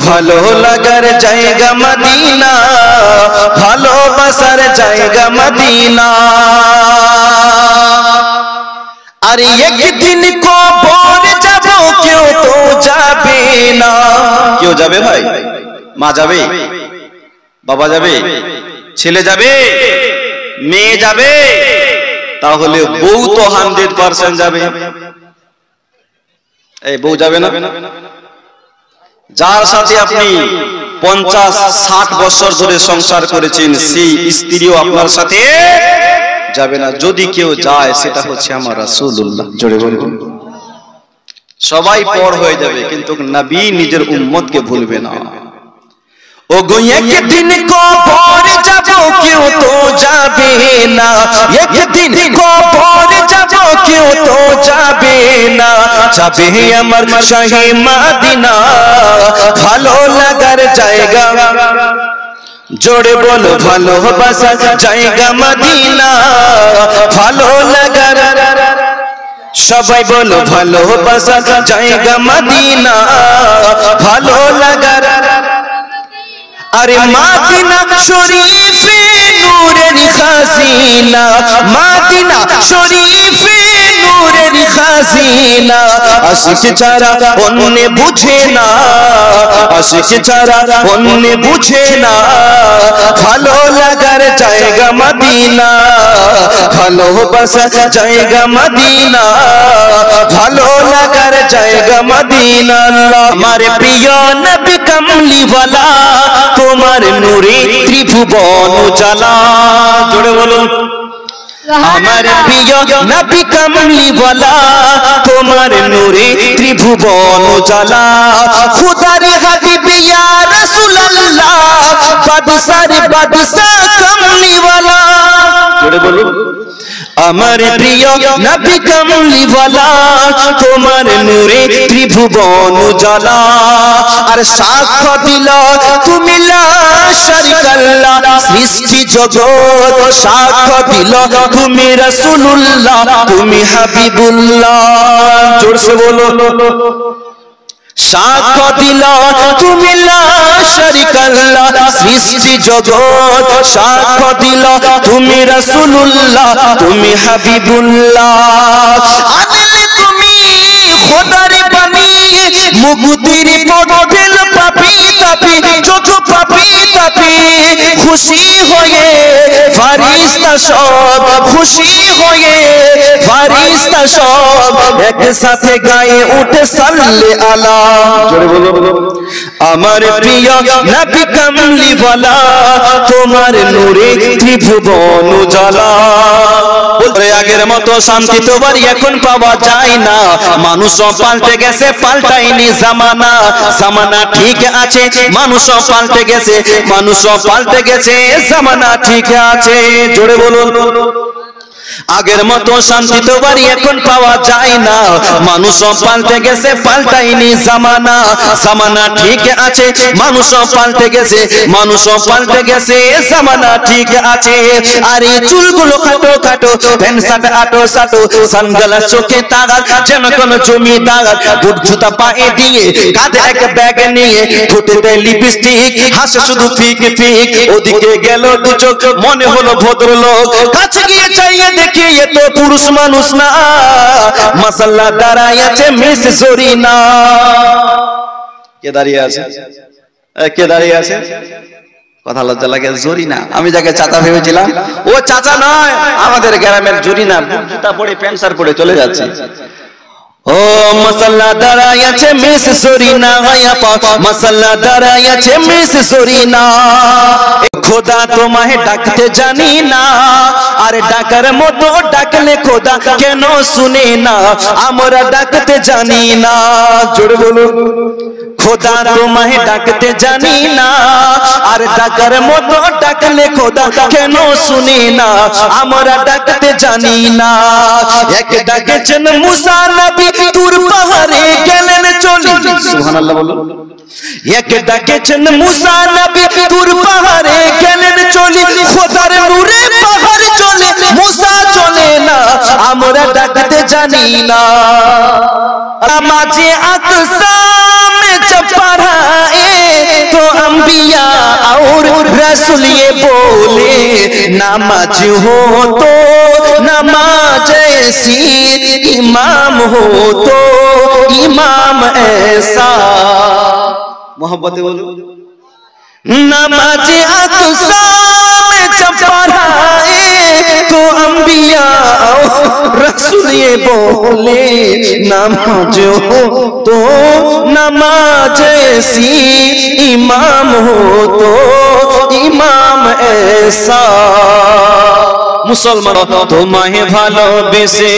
ভালো লাগার জায়গা মদিনা, ভালোবাসার জায়গা মদিনা। আর একদিন কবর যাব, কেউ তো যাবে না। কেউ যাবে ভাই? মা যাবে, বাবা যাবে, ছেলে যাবে, মেয়ে যাবে, তাহলে বউ তো 100% যাবে। এই বউ যাবে না? যার সাথে আপনি 50-60 বছর ধরে সংসার করেছেন, সেই স্ত্রীও আপনার সাথে যাবে না। যদি কেউ যায়, সেটা হচ্ছে আমার রাসূলুল্লাহ। জোরে বলুন। সবাই পর হয়ে যাবে, কিন্তু নবী নিজের উম্মতকে ভুলবে না। ও গো একদিন কবর যাব, কেউ তো যাবে না। একদিন কবর যাব, কেউ তো যাবে না। যাবে আমার শাহে মদিনা, ভালো লাগার জায়গা। জোরে বলো, ভালোবাসার জায়গা মদিনা, ভালো লাগার। সবাই বলো, ভালোবাসার জায়গা মদিনা, ভালো লাগার। আরে মদিনা শরীফে নূরের খাজিনা, মদিনা শরীফে নূরের খাজিনা। আশিক ছাড়া অন্য বুঝে না, আশিক ছাড়া অন্য বুঝে না। ভালো লাগার জায়গা মদিনা, ভালোবাসার জায়গা মদিনা, ভালো লাগার জায়গা মদিনা। আমার প্রিয় নবী কামলিওয়ালা, তোমার নূরে ত্রিভুবন উজালা। জোরে বলুন। আমার প্রিয় নবী কামলিওয়ালা, তোমার নূরে ত্রিভুবন উজালা। খুদার হাবিব ইয়া রাসূলুল্লাহ, বাদশার বাদশা কামলিওয়ালা। জোরে বলুন। আমার প্রিয় নবী কামলিওয়ালা, তোমার নূরে ত্রিভুবন উজালা। আর সাক্ষ্য দিল তুমি লা শারিকা আল্লাহ, সৃষ্টি জগৎ সাক্ষ্য দিল তুমি রাসূলুল্লাহ, তুমি হাবিবুল্লাহ। জোরসে বলো। সাক্ষ্য দিল তুমি লা শারিকা আল্লাহ, সৃষ্টি জগৎ সাক্ষ্য দিল তুমি রাসূলুল্লাহ, তুমি হাবিবুল্লাহ। আদলে তুমি খোদার বাণী, মুক্তির পথেল পাপী তাপী, যত পাপী তাপী। খুশি হয়ে ফারিস্তা সব, খুশি হয়ে ফারিস্তা সব, একসাথে গায়ে উঠে সাল্লে আলা। জোরে বলো। আমার প্রিয় নবী কামলিওয়ালা, তোমার নূরে ত্রিভুবন উজালা। বলতে আগের মতো শান্তি তো বাড়ি এখন পাওয়া যায় না। মানুষও পাল্টে গেছে, পাল্টায়নি জামানা। জামানা ঠিক আছে, মানুষও পাল্টে গেছে, মানুষও পাল্টে গেছে, জামানা ঠিক আছে। জোরে বলুন। আগের মতো শান্তি তো বাড়ি এখন পাওয়া যায় না। মানুষও পাল্টে গেছে, পাল্টায়নি জামানা। জামানা ঠিক আছে, মানুষও পাল্টে গেছে, মানুষও পাল্টে গেছে, জামানা ঠিক আছে। আর এই চুলগুলো খাটো খাটো, প্যান্ট শার্ট আটো সাটো, সানগ্লাস চোখে তাগাল, যেন কোন জমিদার। বুট জুতা পায়ে দিয়ে, কাঁধে এক ব্যাগ নিয়ে, ঠোঁটে দেয় লিপস্টিক, হাসে শুধু ফিক ফিক। ওদিকে গেল দু চোখ, মনে হলো ভদ্রলোক। কাছে গিয়ে চাইয়ে দেখি এ তো পুরুষ মানুষ না, মাশাআল্লাহ দাঁড়ায় আছে মিস জরিনা। কে দাঁড়িয়ে আছে? কে দাঁড়িয়ে আছে? কথা লজ্জা লাগে। জরিনা, আমি যাকে চাচা ভেবেছিলাম, ও চাচা নয়, আমাদের গ্রামের জরিনা। জুতা পরে প্যান্ট শার্ট পরে চলে যাচ্ছে। ও মাশাআল্লাহ দাঁড়ায় আছে মিস জরিনা, মাশাআল্লাহ দাঁড়ায় আছে মিস জরিনা। খোদা তোমায় ডাকতে জানি না, আর ডাকার মতো ডাকলে খোদা কেন শুনে না? আমরা ডাকতে জানি না। জোরে বলুন। খোদা তোমায় ডাকতে জানি না, আর ডাকার মতো ডাকলে খোদা কেন শুনে না? আমরা ডাকতে জানি না। এক ডাকেছেন মুসা নবী, তুর পাহাড়ে গেলেন চলে। সুবহানাল্লাহ বলুন। এক ডাকেছেন মুসা নবী, তুর পাহাড়ে গেলেন চলে। খোদার নূরে পাহাড় চলে, মুসা চলে না। আমরা ডাকতে জানি না। নামাজে আকসা में जब पढ़ाए और रसूल ये बोले नमाज हो तो नमाज ऐसी, इमाम हो तो इमाम ऐसा। मोहब्बत बोलो। नमाज अक़सा में जब पढ़ाए तो अंबिया रसूल ये बोले नमाज हो तो नमाज ऐसी, इमाम हो तो इमाम ऐसा। मुसलमान তোমায় ভালোবেসে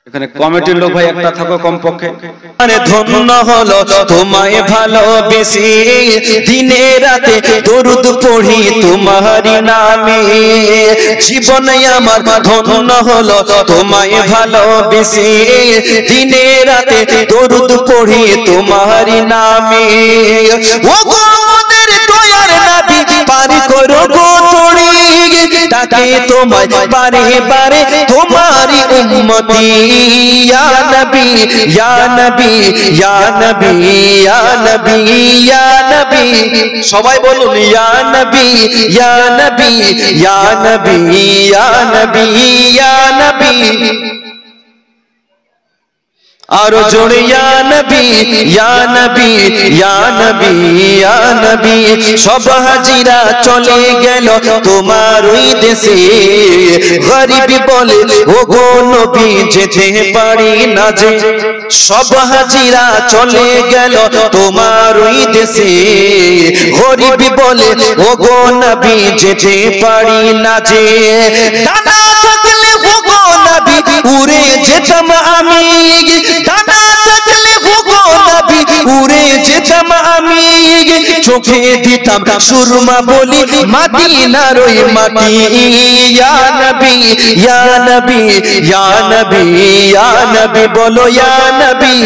এখানে কমিটির লোক ভাই একটা থাকো কমপক্ষে। আরে ধন্য হলো তোমায় ভালোবেসে দিনে রাতে দরুদ পড়ি তোমারই নামে। জীবন আমার ধন্য হলো তোমায় ভালোবেসে দিনে রাতে দরুদ পড়ি তোমারই নামে। ও গো আমাদের দয়ার নবী পার করো গো তড়ি, তাকে তোমায় বারে বারে তোমারই উম্মতি। ইয়া নবী ইয়া নবী ইয়া নবী ইয়া নবী ইয়া নবী, সবাই বলুন ইয়া নবী ইয়া নবী ইয়া নবী ইয়া নবী ইয়া নবী। আরো জোরে ইয়া নবী ইয়া নবী ইয়া নবী ইয়া নবী। সব হাজিরা চলে গেল তোমার ওই দেশে, গরিব বলে ও গো নবী যেতে পারি না যে। সব হাজিরা চলে গেল তোমার ওই দেশে, গরিব বলে ও গো নবী যেতে পারি না যে। ডানা থাকলে ও গো নবী উড়ে যেতাম আমি, ডানা থাকলে ও গো নবী উড়ে যেতাম আমি। চোখে দিতাম সুরমা বলি মদিনার ওই মাটি। ইয়া নবী ইয়া নবী ইয়া নবী ইয়া নবী বলো ইয়া নবী।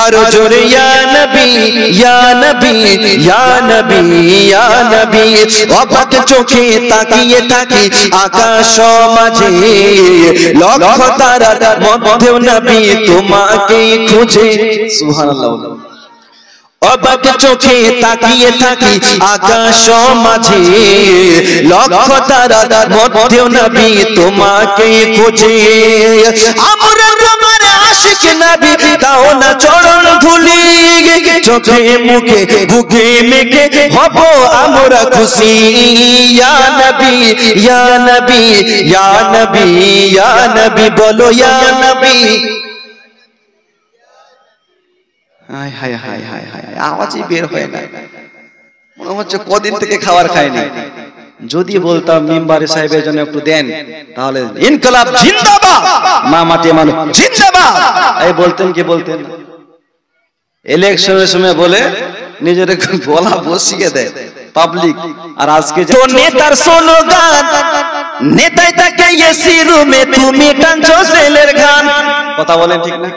আরো জোরে ইয়া নবী ইয়া নবী ইয়া নবী ইয়া নবী। অবাক চোখে তাকিয়ে থাকি আকাশ মাঝে, লক্ষ তারার মধ্যেও নবী তোমাকে খুঁজে। সুবহানাল্লাহ। অবাক চোখে তাকিয়ে থাকি আকাশ মাঝে, লক্ষ তারার মধ্যেও নবী তোমাকে খুঁজে। আমরা তোমার আশিক নবী দাও না চরণ ধুলি, চোখে মুখে বুকে মেখে হব আমরা খুশি। ইয়া নবী ইয়া নবী ইয়া নবী ইয়া নবী বলো ইয়া নবী। হায় হায় হায় হায় হায়, আওয়াজই বের হয় না, মনে হচ্ছে কদিন থেকে খাবার খায়নি। যদি বলতাম মিম্বারে সাহেবের জন্য একটু দেন তাহলে ইনকলাব জিন্দাবাদ, মা মাটি মানুষ জিন্দাবাদ এই বলতেন কি বলতেন। ইলেকশনের সময় বলে নিজের গলা বসিয়ে দেয় পাবলিক। আর আজকে তো নেতার স্লোগান, নেতাই তাকে এসি রুমে তুমি টানছো সেলের গান। কথা বলেন ঠিক না?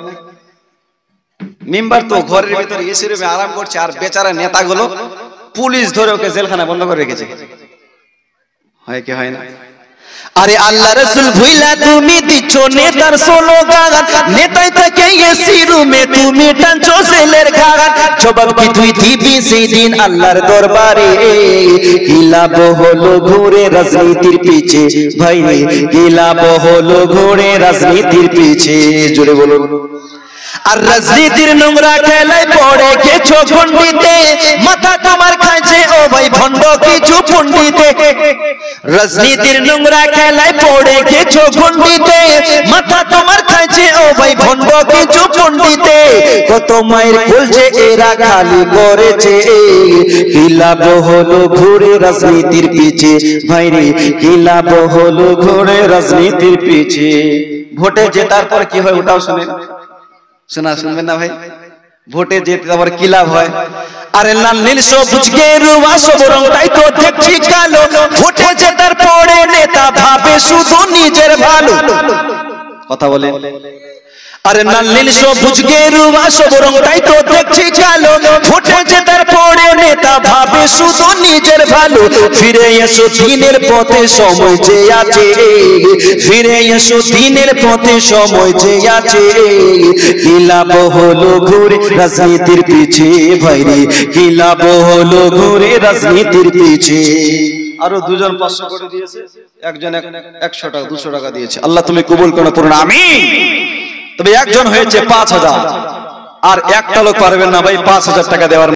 মেম্বার তো ঘরের ভিতরে এসি রুমে আরাম করছে, আর বেচারা নেতাগুলো পুলিশ ধরে ওকে জেলখানা বন্ধ করে রেখেছে। হয় কি হয় না? আরে আল্লাহ রাসূল ভুইলা তুমি দিচ্ছ নেতার স্লোগান, নেতাই তাকে এসি রুমে তুমি টানছো সেলের গান। জবাব কি তুই দিবি সেই দিন আল্লাহর দরবারে? কি লাভ হলো ঘুরে রাজনীতির পিছে ভাই, কি লাভ হলো ঘুরে রাজনীতির পিছে? জোরে বলুন। আর রাজনীতির নোংরা খেলায় পড়ে গেছো পণ্ডিতে, মাথা তোমার খাইছে ও ভাই ভণ্ড কিছু পণ্ডিতে। রাজনীতির নোংরা খেলায় পড়ে গেছো পণ্ডিতে, মাথা তোমার খাইছে ও ভাই ভণ্ড কিছু পণ্ডিতে। কত মায়ের খুলছে এরা খালি করেছে, কি লাভ হলো ঘুরে রাজনীতির পিছে ভাই রে, কি লাভ হলো ঘুরে রাজনীতির পিছে। ভোটে জেতার পর কি হয় ওটাও শুনেন, শোনা শুনবেন না ভাই? ভোটে যেতে আবার কি লাভ হয়? আরে লাল নীল সবুজ গেরুয়া সব রংটাই তো দেখছি কালো, ভোটে জেতার পরে নেতা ভাবে শুধু নিজের ভালো। কথা বলে। আরে নালিল সবুজ গেরুয়া সব রংটাই তো দেখছি কালো, ফুটেছে তার পরে নেতা ভাবে শুধু নিজের ভালো। ফিরে এসো দিনের পথে সময় যে আছে, ফিরে এসো দিনের পথে সময় যে আছে। কি লাভ হলো ঘুরে রাজনীতির পিছে ভাইরে, কি লাভ হলো ঘুরে রাজনীতির পিছে। আরো দুজন 500 করে দিয়েছে, একজন 100 টাকা 200 টাকা দিয়েছে। আল্লাহ তুমি কবুল করো, পড়ুন আমিন। তবে একজন হয়েছে 5000, আর একটা লোক পারবেন না ভাই 5000 টাকা দেওয়ার।